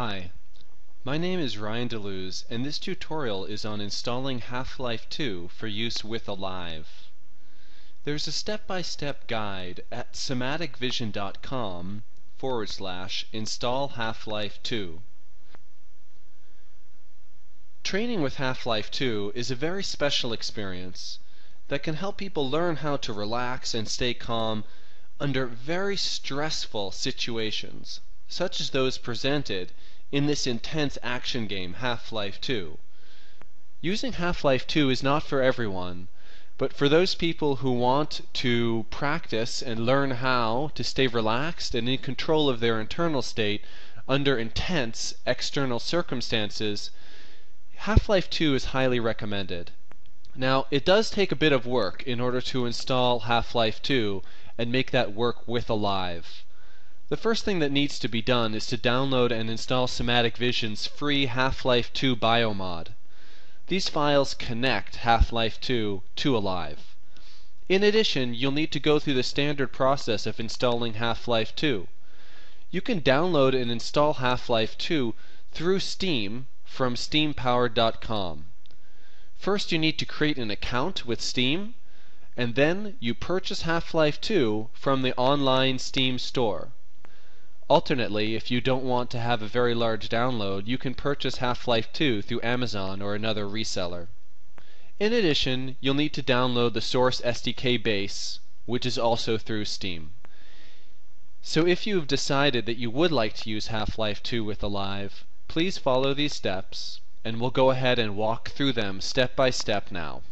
Hi, my name is Ryan DeLuz, and this tutorial is on installing Half-Life 2 for use with Alive. There's a step-by-step guide at somaticvision.com/install Half-Life 2. Training with Half-Life 2 is a very special experience that can help people learn how to relax and stay calm under very stressful situations, such as those presented in this intense action game, Half-Life 2. Using Half-Life 2 is not for everyone, but for those people who want to practice and learn how to stay relaxed and in control of their internal state under intense external circumstances, Half-Life 2 is highly recommended. Now, it does take a bit of work in order to install Half-Life 2 and make that work with Alive. The first thing that needs to be done is to download and install Somatic Vision's free Half-Life 2 biomod. These files connect Half-Life 2 to Alive. In addition, you'll need to go through the standard process of installing Half-Life 2. You can download and install Half-Life 2 through Steam from steampowered.com. First, you need to create an account with Steam, and then you purchase Half-Life 2 from the online Steam store. Alternately, if you don't want to have a very large download, you can purchase Half-Life 2 through Amazon or another reseller. In addition, you'll need to download the source SDK base, which is also through Steam. So if you've decided that you would like to use Half-Life 2 with Alive, please follow these steps, and we'll go ahead and walk through them step by step now.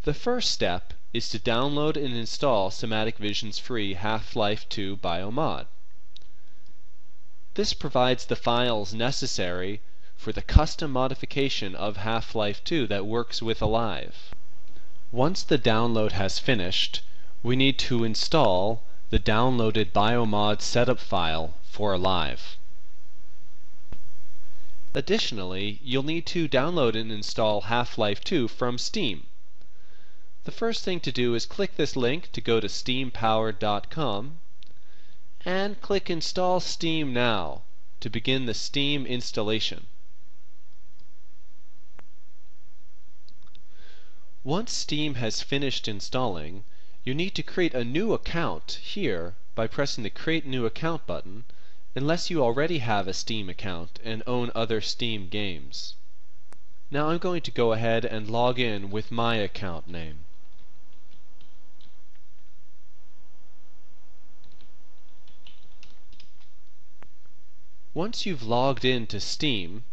The first step is to download and install Somatic Vision's free Half-Life 2 biomod. This provides the files necessary for the custom modification of Half-Life 2 that works with Alive. Once the download has finished, we need to install the downloaded biomod setup file for Alive. Additionally, you'll need to download and install Half-Life 2 from Steam. The first thing to do is click this link to go to steampowered.com and click Install Steam Now to begin the Steam installation. Once Steam has finished installing, you need to create a new account here by pressing the Create New Account button, unless you already have a Steam account and own other Steam games. Now I'm going to go ahead and log in with my account name. Once you've logged in to Steam,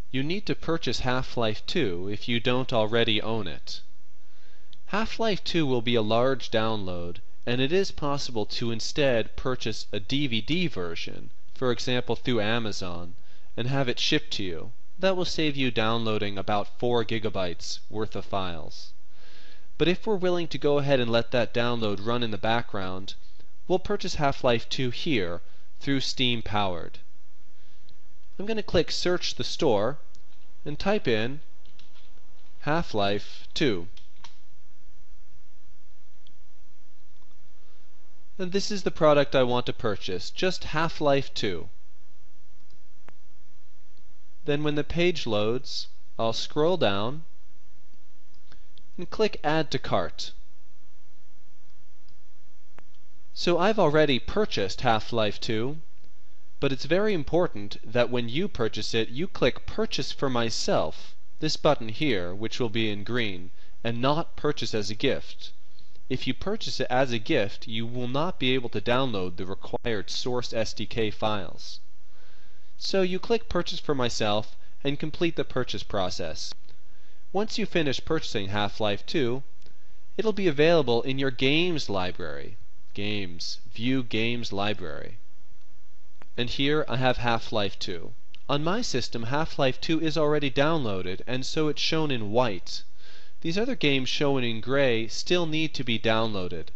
you need to purchase Half-Life 2 if you don't already own it. Half-Life 2 will be a large download, and it is possible to instead purchase a DVD version, for example through Amazon, and have it shipped to you. That will save you downloading about 4 gigabytes worth of files. But if we're willing to go ahead and let that download run in the background, we'll purchase Half-Life 2 here through Steam Powered. I'm going to click Search the Store and type in Half-Life 2. And this is the product I want to purchase, just Half-Life 2. Then when the page loads, I'll scroll down and click Add to Cart. So I've already purchased Half-Life 2, but it's very important that when you purchase it, you click Purchase for Myself, this button here, which will be in green, and not Purchase as a Gift. If you purchase it as a gift, you will not be able to download the required source SDK files. So you click Purchase for Myself and complete the purchase process. Once you finish purchasing Half-Life 2, it'll be available in your Games library. Games, View Games Library. And here I have Half-Life 2. On my system, Half-Life 2 is already downloaded, and so it's shown in white. These other games shown in gray still need to be downloaded.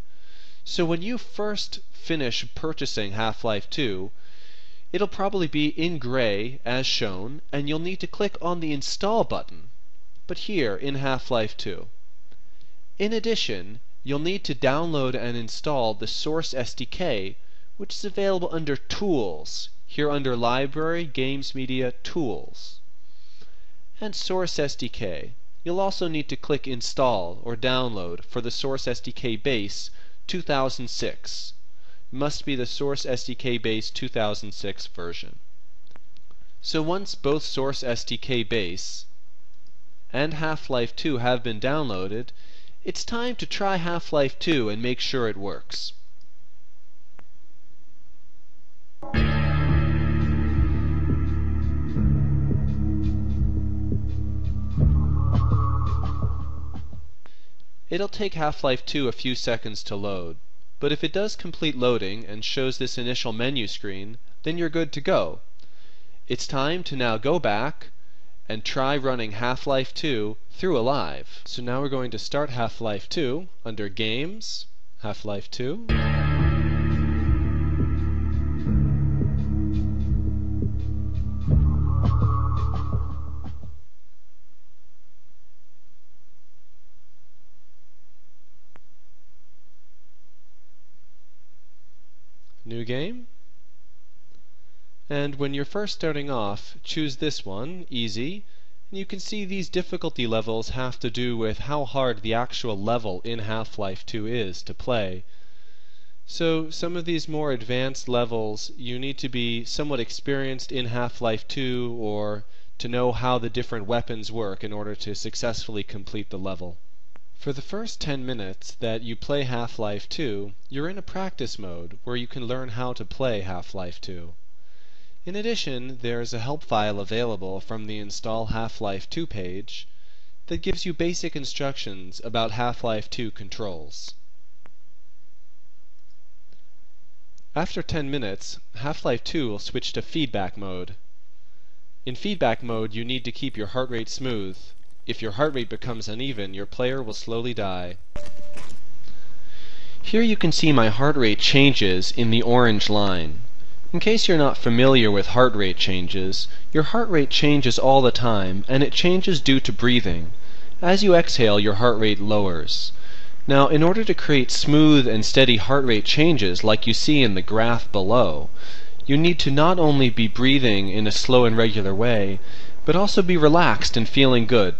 So when you first finish purchasing Half-Life 2, it'll probably be in gray as shown, and you'll need to click on the Install button, but here in Half-Life 2. In addition, you'll need to download and install the source SDK, which is available under Tools here under Library, Games Media, Tools, and Source SDK. You'll also need to click Install or Download for the Source SDK Base 2006. It must be the Source SDK Base 2006 version. So once both Source SDK Base and Half-Life 2 have been downloaded, it's time to try Half-Life 2 and make sure it works. It'll take Half-Life 2 a few seconds to load, but if it does complete loading and shows this initial menu screen, then you're good to go. It's time to now go back and try running Half-Life 2 through Alive. So now we're going to start Half-Life 2 under Games, Half-Life 2. New game. And when you're first starting off, choose this one, Easy, and you can see these difficulty levels have to do with how hard the actual level in Half-Life 2 is to play. So some of these more advanced levels you need to be somewhat experienced in Half-Life 2 or to know how the different weapons work in order to successfully complete the level. For the first 10 minutes that you play Half-Life 2, you're in a practice mode where you can learn how to play Half-Life 2. In addition, there is a help file available from the Install Half-Life 2 page that gives you basic instructions about Half-Life 2 controls. After 10 minutes, Half-Life 2 will switch to feedback mode. In feedback mode, you need to keep your heart rate smooth. If your heart rate becomes uneven, your player will slowly die. Here you can see my heart rate changes in the orange line. In case you're not familiar with heart rate changes, your heart rate changes all the time, and it changes due to breathing. As you exhale, your heart rate lowers. Now, in order to create smooth and steady heart rate changes like you see in the graph below, you need to not only be breathing in a slow and regular way, but also be relaxed and feeling good.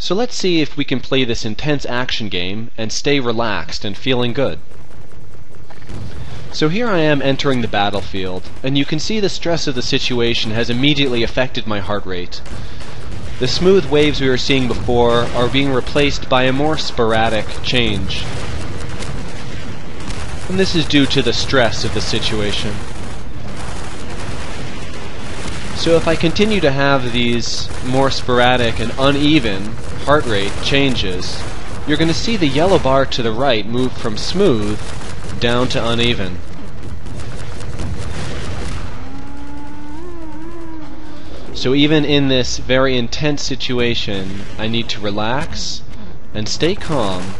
So let's see if we can play this intense action game and stay relaxed and feeling good. So here I am entering the battlefield, and you can see the stress of the situation has immediately affected my heart rate. The smooth waves we were seeing before are being replaced by a more sporadic change. And this is due to the stress of the situation. So if I continue to have these more sporadic and uneven heart rate changes, you're going to see the yellow bar to the right move from smooth down to uneven. So even in this very intense situation, I need to relax and stay calm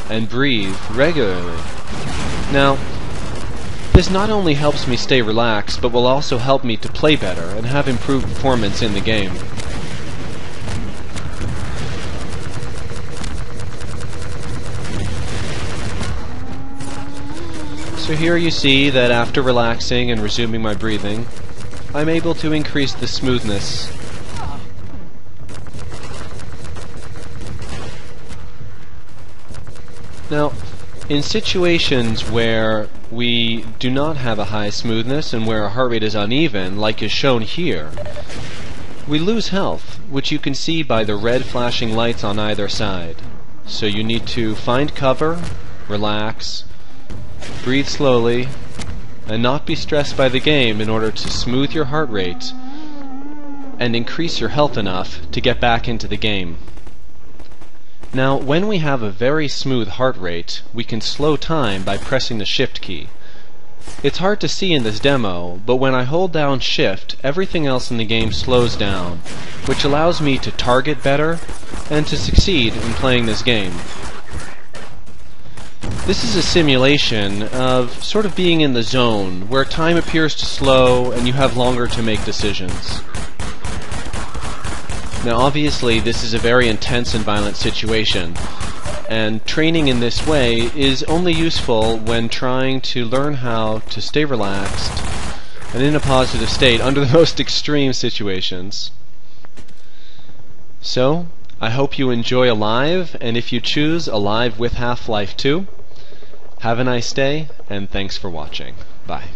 and breathe regularly. Now, this not only helps me stay relaxed, but will also help me to play better and have improved performance in the game. So here you see that after relaxing and resuming my breathing, I'm able to increase the smoothness. Now, in situations where we do not have a high smoothness and where our heart rate is uneven, like is shown here, we lose health, which you can see by the red flashing lights on either side. So you need to find cover, relax, breathe slowly, and not be stressed by the game in order to smooth your heart rate and increase your health enough to get back into the game. Now, when we have a very smooth heart rate, we can slow time by pressing the Shift key. It's hard to see in this demo, but when I hold down Shift, everything else in the game slows down, which allows me to target better and to succeed in playing this game. This is a simulation of sort of being in the zone, where time appears to slow and you have longer to make decisions. Now obviously this is a very intense and violent situation, and training in this way is only useful when trying to learn how to stay relaxed, and in a positive state under the most extreme situations. So, I hope you enjoy Alive, and if you choose Alive with Half-Life 2, have a nice day, and thanks for watching. Bye.